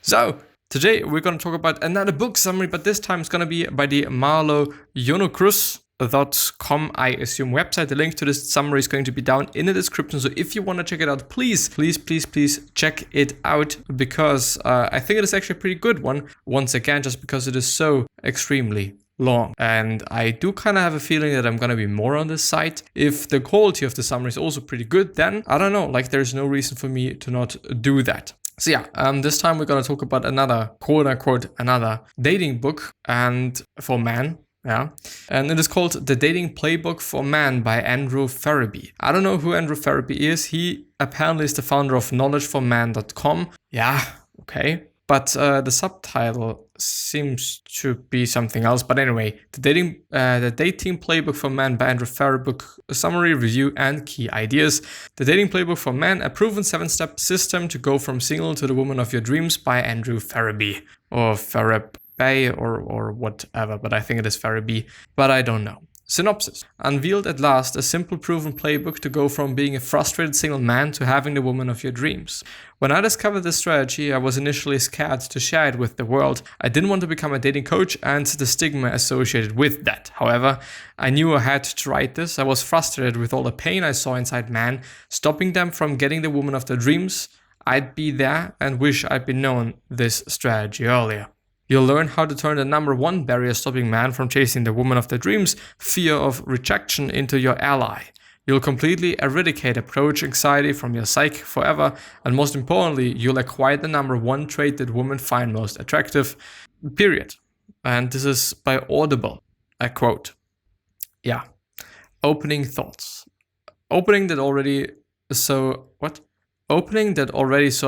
So, today we're going to talk about another book summary, but this time it's going to be by the marloyonocruz.com, I assume, website. The link to this summary is going to be down in the description. So if you want to check it out, please check it out, because I think it is actually a pretty good one. Once again, just because it is so extremely long. And I do kind of have a feeling that I'm going to be more on this site. If the quality of the summary is also pretty good, then I don't know, like there's no reason for me to not do that. So yeah, this time we're going to talk about another, quote unquote, another dating book and for men. Yeah. And it is called The Dating Playbook for Men by Andrew Ferebee. I don't know who Andrew Ferebee is. He apparently is the founder of knowledgeforman.com. Yeah, okay. But the subtitle seems to be something else. But anyway, the dating Playbook for Men by Andrew Ferebee, a summary, review, and key ideas. The Dating Playbook for Men, a proven 7-step system to go from single to the woman of your dreams by Andrew Ferebee. Or Ferebee or whatever, but I think it is Ferebee, but I don't know. Synopsis. Unveiled at last, a simple proven playbook to go from being a frustrated single man to having the woman of your dreams. When I discovered this strategy, I was initially scared to share it with the world. I didn't want to become a dating coach and the stigma associated with that. However, I knew I had to write this. I was frustrated with all the pain I saw inside men, stopping them from getting the woman of their dreams. I'd be there and wish I'd been known this strategy earlier. You'll learn how to turn the number one barrier stopping man from chasing the woman of their dreams, fear of rejection, into your ally. You'll completely eradicate approach anxiety from your psyche forever, and most importantly, you'll acquire the number one trait that women find most attractive, period. And this is by Audible, I quote. Yeah. Opening thoughts. Opening that already, so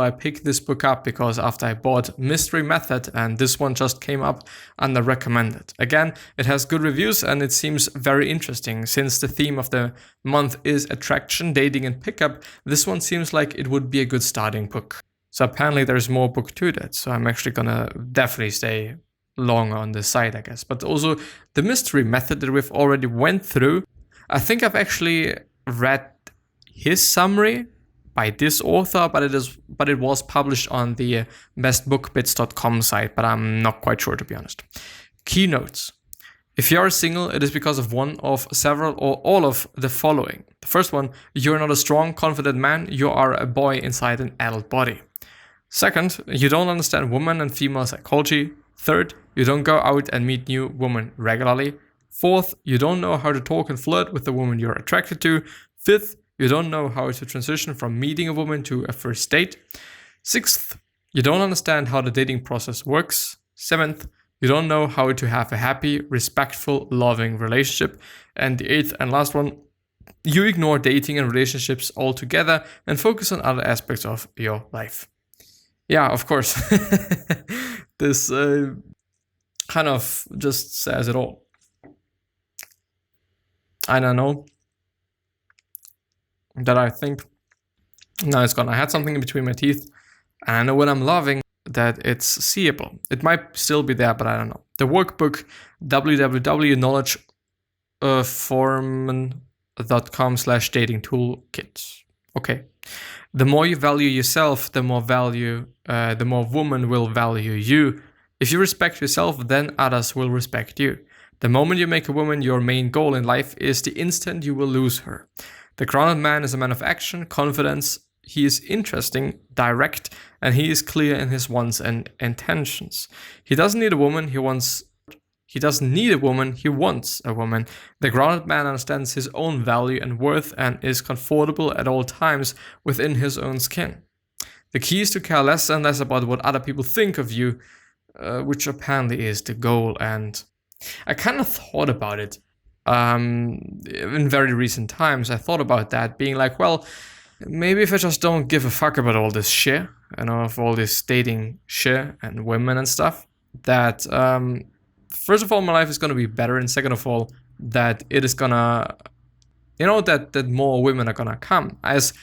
I picked this book up because after I bought Mystery Method, and this one just came up under recommended. Again, it has good reviews and it seems very interesting. Since the theme of the month is attraction, dating, and pickup, this one seems like it would be a good starting book. So apparently there's more book to that, so I'm actually gonna definitely stay long on this site, I guess. But also the Mystery Method that we've already went through, I think I've actually read his summary by this author, but it was published on the bestbookbits.com site, but I'm not quite sure, to be honest. Keynotes. If you are single, it is because of one of several or all of the following. The first one, you're not a strong, confident man, you are a boy inside an adult body. Second, you don't understand woman and female psychology. Third, you don't go out and meet new women regularly. Fourth, you don't know how to talk and flirt with the woman you're attracted to. Fifth, you don't know how to transition from meeting a woman to a first date. Sixth, you don't understand how the dating process works. Seventh, you don't know how to have a happy, respectful, loving relationship. And the eighth and last one, you ignore dating and relationships altogether and focus on other aspects of your life. Yeah, of course. This kind of just says it all. I don't know. That I think, no, it's gone. I had something in between my teeth, and I know when I'm laughing that it's seeable. It might still be there, but I don't know. The workbook, www.knowledgeforman.com/dating toolkit. Okay. The more you value yourself, the more women will value you. If you respect yourself, then others will respect you. The moment you make a woman your main goal in life is the instant you will lose her. The grounded man is a man of action, confidence. He is interesting, direct, and he is clear in his wants and intentions. He doesn't need a woman, he wants a woman. The grounded man understands his own value and worth and is comfortable at all times within his own skin. The key is to care less and less about what other people think of you, which apparently is the goal. And I kind of thought about it. In very recent times, I thought about that, being like, well, maybe if I just don't give a fuck about all this shit, of all this dating shit and women and stuff, that first of all, my life is going to be better, and second of all, that it is gonna, that more women are gonna come. As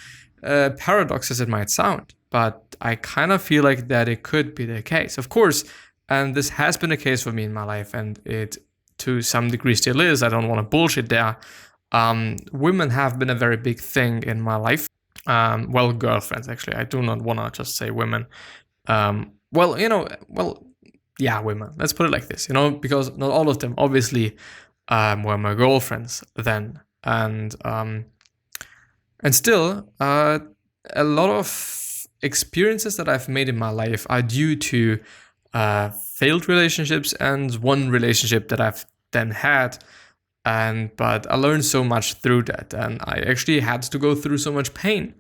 paradox as it might sound, but I kind of feel like that it could be the case. Of course, and this has been the case for me in my life, and it to some degree still is. I don't want to bullshit there. Women have been a very big thing in my life. Girlfriends, actually. I do not want to just say women. Well, yeah, women. Let's put it like this, because not all of them, obviously, were my girlfriends then, and still, a lot of experiences that I've made in my life are due to failed relationships and one relationship that I've then had. But I learned so much through that, and I actually had to go through so much pain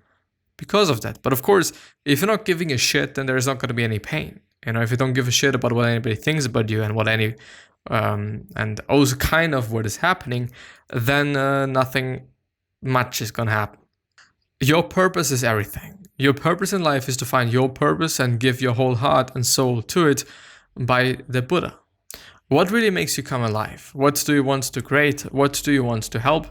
because of that. But of course, if you're not giving a shit, then there's not going to be any pain. If you don't give a shit about what anybody thinks about you and what and also kind of what is happening, then nothing much is going to happen. Your purpose is everything. Your purpose in life is to find your purpose and give your whole heart and soul to it by the Buddha. What really makes you come alive? What do you want to create? What do you want to help?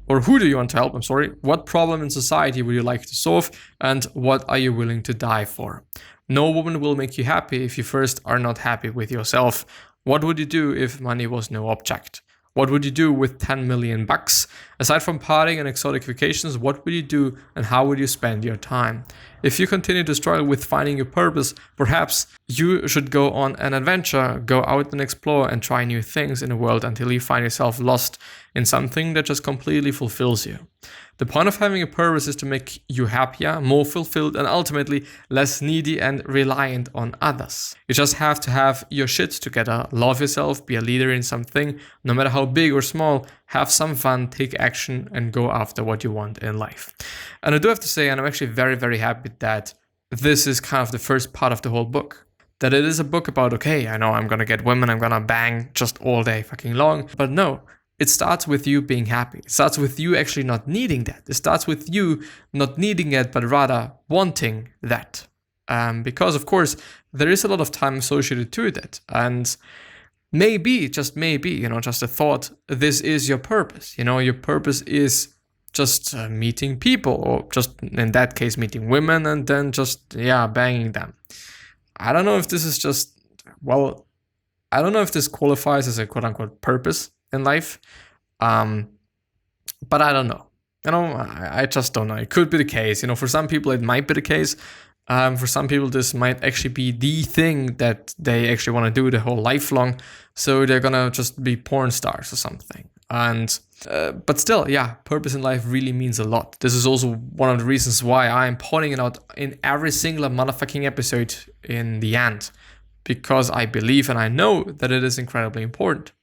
Or who do you want to help? What problem in society would you like to solve? And what are you willing to die for? No woman will make you happy if you first are not happy with yourself. What would you do if money was no object? What would you do with 10 million bucks? Aside from partying and exotic vacations, what would you do and how would you spend your time? If you continue to struggle with finding your purpose, perhaps you should go on an adventure, go out and explore and try new things in the world until you find yourself lost in something that just completely fulfills you. The point of having a purpose is to make you happier, more fulfilled, and ultimately less needy and reliant on others. You just have to have your shit together, love yourself, be a leader in something, no matter how big or small, have some fun, take action, and go after what you want in life. And I do have to say, and I'm actually very, very happy that this is kind of the first part of the whole book. That it is a book about, okay, I know I'm gonna get women, I'm gonna bang just all day fucking long, but no. It starts with you being happy. It starts with you actually not needing that. It starts with you not needing it, but rather wanting that. Because, of course, there is a lot of time associated to that. And maybe, just maybe, just a thought, this is your purpose. Your purpose is just meeting people, or just, in that case, meeting women and then just, banging them. I don't know if this is just, I don't know if this qualifies as a quote-unquote purpose in life, but I don't know. I just don't know. It could be the case. For some people it might be the case. For some people this might actually be the thing that they actually want to do the whole life long. So they're gonna just be porn stars or something. And but still, purpose in life really means a lot. This is also one of the reasons why I'm pointing it out in every single motherfucking episode in the end, because I believe and I know that it is incredibly important.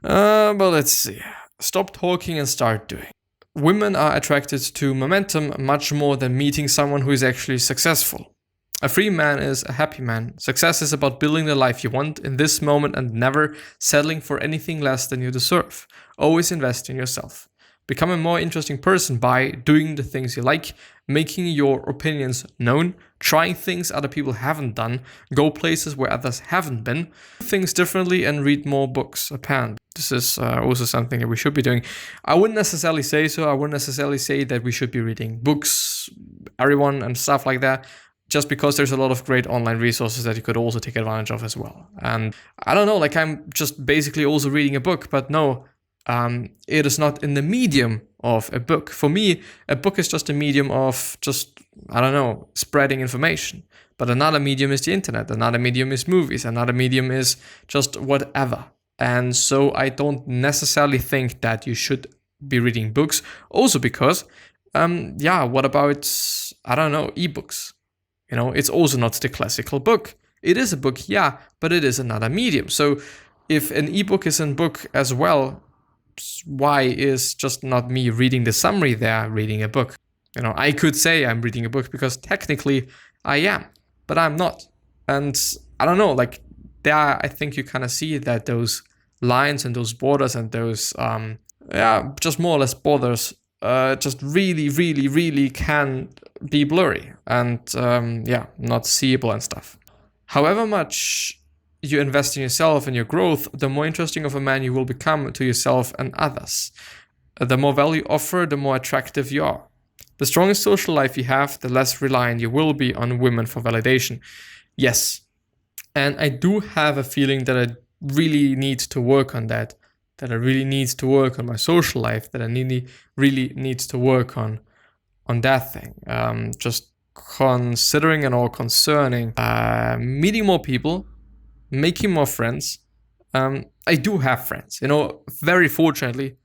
But let's see. Stop talking and start doing. Women are attracted to momentum much more than meeting someone who is actually successful. A free man is a happy man. Success is about building the life you want in this moment and never settling for anything less than you deserve. Always invest in yourself. Become a more interesting person by doing the things you like, making your opinions known, trying things other people haven't done, go places where others haven't been, do things differently, and read more books, apparently. This is also something that we should be doing. I wouldn't necessarily say so. I wouldn't necessarily say that we should be reading books, everyone, and stuff like that, just because there's a lot of great online resources that you could also take advantage of as well. And I don't know, I'm just basically also reading a book, but no, it is not in the medium of a book. For me, a book is just a medium of spreading information. But another medium is the internet. Another medium is movies. Another medium is just whatever. And so I don't necessarily think that you should be reading books. Also because, what about, ebooks? It's also not the classical book. It is a book, but it is another medium. So if an ebook is a book as well, why is just not me reading the summary there reading a book? I could say I'm reading a book because technically I am, but I'm not. And I don't know, there I think you kind of see that those lines and those borders and those just more or less borders just really, really, really can be blurry and not seeable and stuff. However much you invest in yourself and your growth, the more interesting of a man you will become to yourself and others. The more value you offer, the more attractive you are. The strongest social life you have, the less reliant you will be on women for validation. Yes. And I do have a feeling that I really need to work on that I really need to work on my social life, that I really need to work on that thing. Just considering and all concerning meeting more people, making more friends. I do have friends, very fortunately.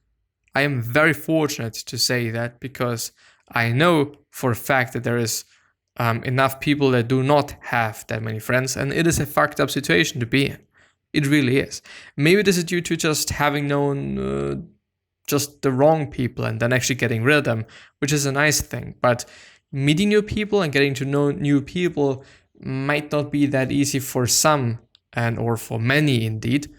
I am very fortunate to say that, because I know for a fact that there is enough people that do not have that many friends, and it is a fucked up situation to be in. It really is. Maybe this is due to just having known just the wrong people and then actually getting rid of them, which is a nice thing. But meeting new people and getting to know new people might not be that easy for some, or for many indeed.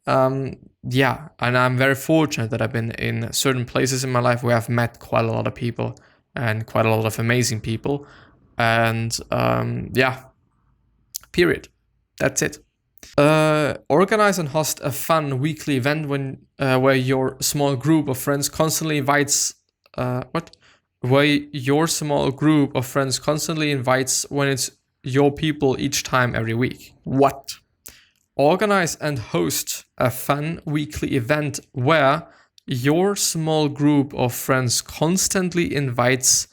Yeah, and I'm very fortunate that I've been in certain places in my life where I've met quite a lot of people and quite a lot of amazing people. And yeah, period. That's it. Organize and host a fun weekly event where your small group of friends constantly invites where your small group of friends constantly invites when it's your people each time every week. What? Organize and host a fun weekly event where your small group of friends constantly invites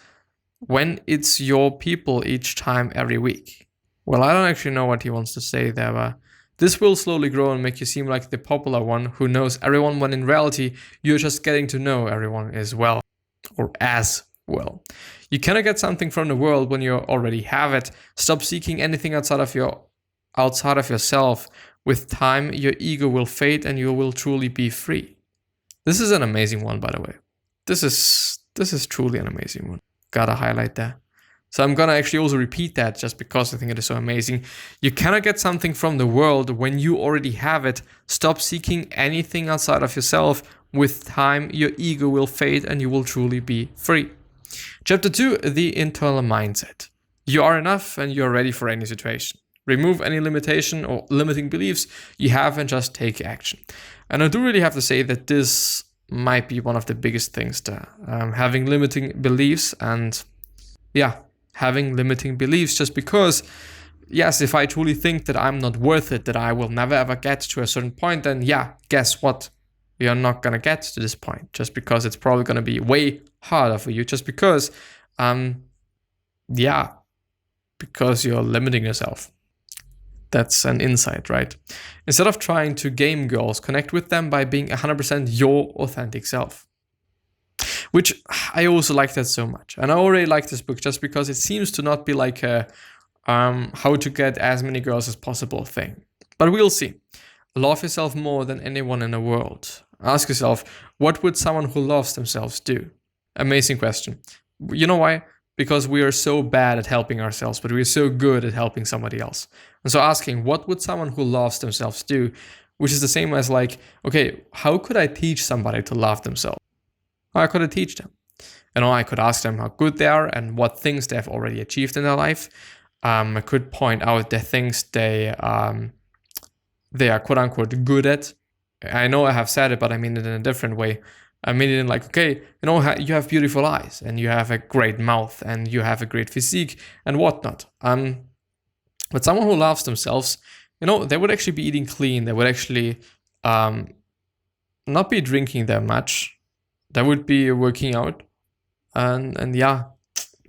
when it's your people each time every week. Well, I don't actually know what he wants to say there, but this will slowly grow and make you seem like the popular one who knows everyone, when in reality, you're just getting to know everyone as well. Or as well. You cannot get something from the world when you already have it. Stop seeking anything outside of yourself. With time, your ego will fade and you will truly be free. This is an amazing one, by the way. This is truly an amazing one. Gotta highlight that. So I'm gonna actually also repeat that just because I think it is so amazing. You cannot get something from the world when you already have it. Stop seeking anything outside of yourself. With time, your ego will fade and you will truly be free. Chapter 2, the internal mindset. You are enough and you're ready for any situation. Remove any limitation or limiting beliefs you have and just take action. And I do really have to say that this might be one of the biggest things there. Having limiting beliefs and having limiting beliefs just because, yes, if I truly think that I'm not worth it, that I will never ever get to a certain point, then guess what? You're not going to get to this point just because it's probably going to be way harder for you just because, because you're limiting yourself. That's an insight, right? Instead of trying to game girls, connect with them by being 100% your authentic self. Which I also like that so much. And I already like this book just because it seems to not be like a how to get as many girls as possible thing. But we'll see. Love yourself more than anyone in the world. Ask yourself, what would someone who loves themselves do? Amazing question. You know why? Because we are so bad at helping ourselves, but we're so good at helping somebody else. And so asking, what would someone who loves themselves do? Which is the same as like, okay, how could I teach somebody to love themselves? How could I teach them? I could ask them how good they are and what things they have already achieved in their life. I could point out the things they are quote unquote good at. I know I have said it, but I mean it in a different way. I mean it in like, okay, you have beautiful eyes and you have a great mouth and you have a great physique and whatnot. But someone who loves themselves, they would actually be eating clean. They would actually not be drinking that much. They would be working out. And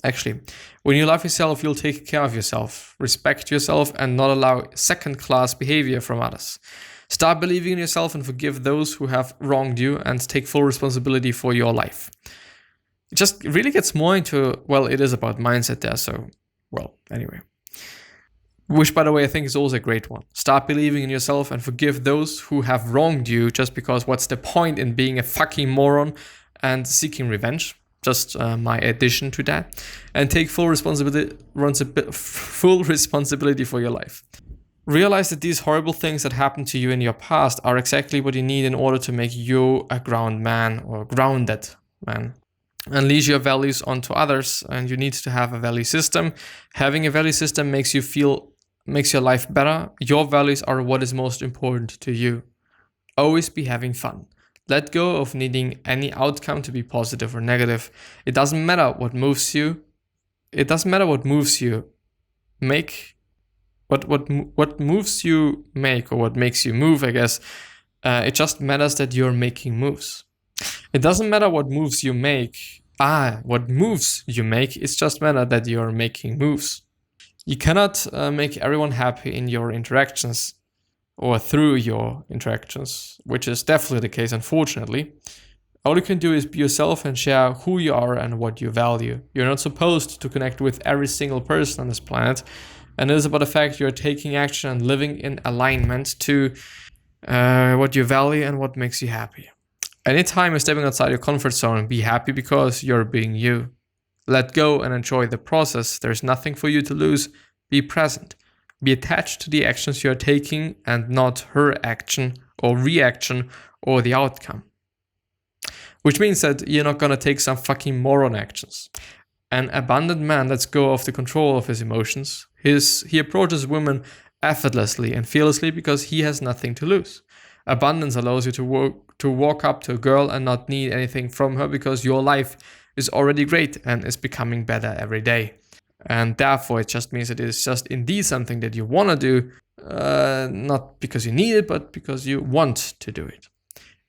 actually, when you love yourself, you'll take care of yourself, respect yourself, and not allow second-class behavior from others. Start believing in yourself and forgive those who have wronged you and take full responsibility for your life. It just really gets more into, it is about mindset there, so, anyway. Which, by the way, I think is also a great one. Start believing in yourself and forgive those who have wronged you just because what's the point in being a fucking moron and seeking revenge? Just my addition to that. And take full responsibility for your life. Realize that these horrible things that happened to you in your past are exactly what you need in order to make you a grounded man. Unleash your values onto others, and you need to have a value system. Having a value system makes your life better. Your values are what is most important to you. Always be having fun. Let go of needing any outcome to be positive or negative. It doesn't matter what moves you. It doesn't matter what moves you make. What moves you make, or what makes you move, I guess. It just matters that you're making moves. It doesn't matter what moves you make. What moves you make, it's just matter that you're making moves. You cannot make everyone happy in your interactions or through your interactions, which is definitely the case, unfortunately. All you can do is be yourself and share who you are and what you value. You're not supposed to connect with every single person on this planet, and it is about the fact you're taking action and living in alignment to what you value and what makes you happy. Anytime you're stepping outside your comfort zone, be happy because you're being you. Let go and enjoy the process. There's nothing for you to lose. Be present. Be attached to the actions you're taking and not her action or reaction or the outcome. Which means that you're not gonna take some fucking moron actions. An abundant man lets go of the control of his emotions. He approaches women effortlessly and fearlessly because he has nothing to lose. Abundance allows you to walk up to a girl and not need anything from her because your life is already great and is becoming better every day. And therefore, it just means that it is just indeed something that you want to do, not because you need it, but because you want to do it.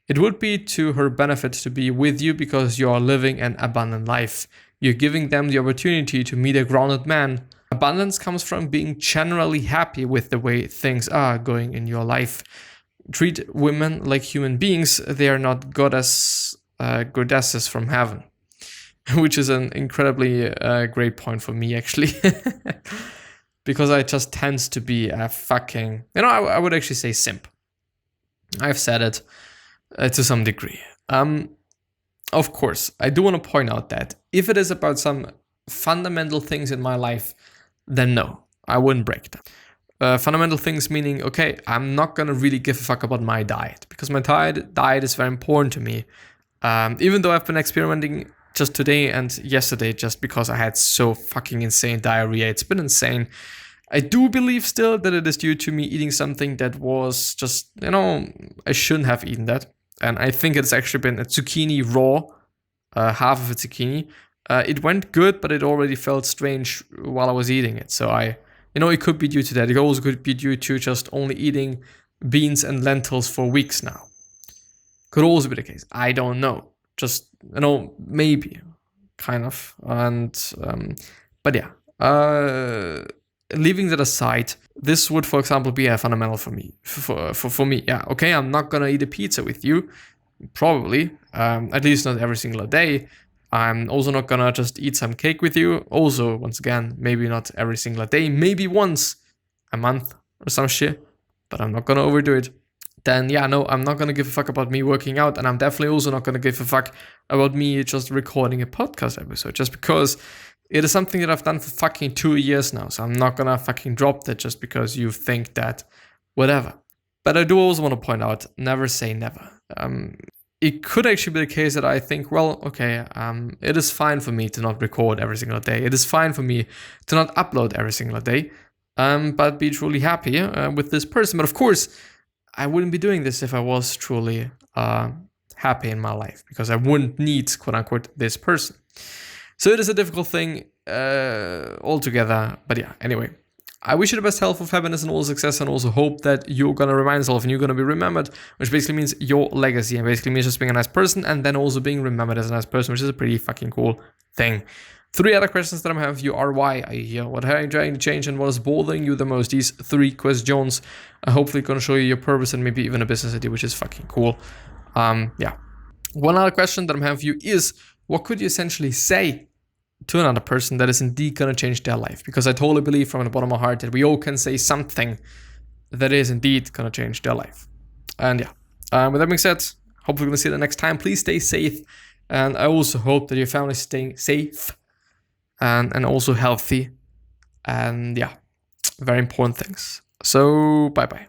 It would be to her benefit to be with you because you are living an abundant life. You're giving them the opportunity to meet a grounded man. Abundance comes from being generally happy with the way things are going in your life. Treat women like human beings. They are not goddesses from heaven. Which is an incredibly great point for me, actually. Because I just tend to be a fucking... I would actually say simp. I've said it to some degree. Of course, I do want to point out that if it is about some fundamental things in my life, then no, I wouldn't break them. Fundamental things meaning, okay, I'm not going to really give a fuck about my diet because my diet is very important to me. Even though I've been experimenting just today and yesterday just because I had so fucking insane diarrhea. It's been insane. I do believe still that it is due to me eating something that was just, I shouldn't have eaten that. And I think it's actually been a zucchini raw, half of a zucchini. It went good, but it already felt strange while I was eating it. So it could be due to that. It also could be due to just only eating beans and lentils for weeks now. Could also be the case. I don't know. Just, maybe, kind of. And, but yeah. Leaving that aside, this would, for example, be a fundamental for me. For me, yeah, okay, I'm not gonna eat a pizza with you, probably, at least not every single day. I'm also not gonna just eat some cake with you. Also, once again, maybe not every single day, maybe once a month or some shit, but I'm not gonna overdo it. Then yeah, no, I'm not gonna give a fuck about me working out, and I'm definitely also not gonna give a fuck about me just recording a podcast episode, just because it is something that I've done for fucking 2 years now, so I'm not gonna fucking drop that just because you think that, whatever. But I do also want to point out, never say never. It could actually be the case that I think, well, okay, it is fine for me to not record every single day. It is fine for me to not upload every single day, but be truly happy with this person. But of course, I wouldn't be doing this if I was truly happy in my life, because I wouldn't need, quote unquote, this person. So it is a difficult thing altogether. But yeah, anyway, I wish you the best health of happiness and all success, and also hope that you're going to remind yourself and you're going to be remembered, which basically means your legacy, and basically means just being a nice person and then also being remembered as a nice person, which is a pretty fucking cool thing. 3 other questions that I have you are: why are you here? What are you trying to change? And what is bothering you the most? These 3 questions are hopefully going to show you your purpose and maybe even a business idea, which is fucking cool. Yeah. One other question that I have you is: what could you essentially say to another person that is indeed going to change their life? Because I totally believe from the bottom of my heart that we all can say something that is indeed going to change their life. And yeah, with that being said, hopefully we're going to see you the next time. Please stay safe. And I also hope that your family is staying safe and also healthy. And yeah, very important things. So bye-bye.